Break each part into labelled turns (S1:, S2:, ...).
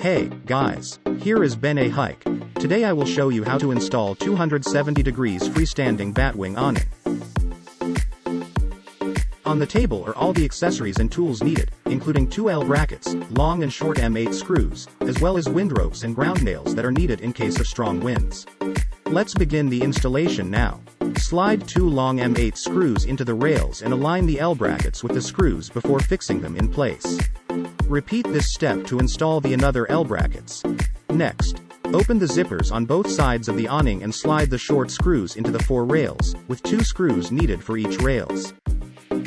S1: Hey, guys. Here is BENEHIKE. Today I will show you how to install 270 degrees freestanding batwing awning. On the table are all the accessories and tools needed, including 2 L brackets, long and short M8 screws, as well as windrows and ground nails that are needed in case of strong winds. Let's begin the installation now. Slide 2 long M8 screws into the rails and align the L brackets with the screws before fixing them in place. Repeat this step to install the another L brackets. Next, open the zippers on both sides of the awning and slide the short screws into the 4 rails, with 2 screws needed for each rails.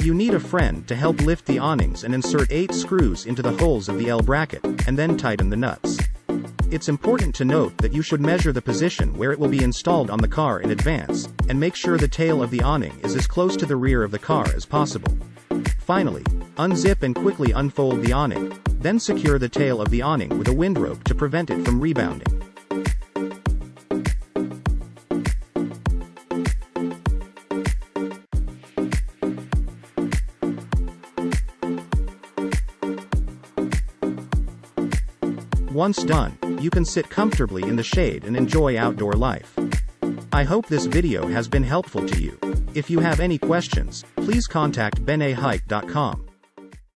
S1: You need a friend to help lift the awnings and insert 8 screws into the holes of the L bracket, and then tighten the nuts. It's important to note that you should measure the position where it will be installed on the car in advance, and make sure the tail of the awning is as close to the rear of the car as possible. Finally, unzip and quickly unfold the awning, then secure the tail of the awning with a windrope to prevent it from rebounding. Once done, you can sit comfortably in the shade and enjoy outdoor life. I hope this video has been helpful to you. If you have any questions, please contact benehike.com.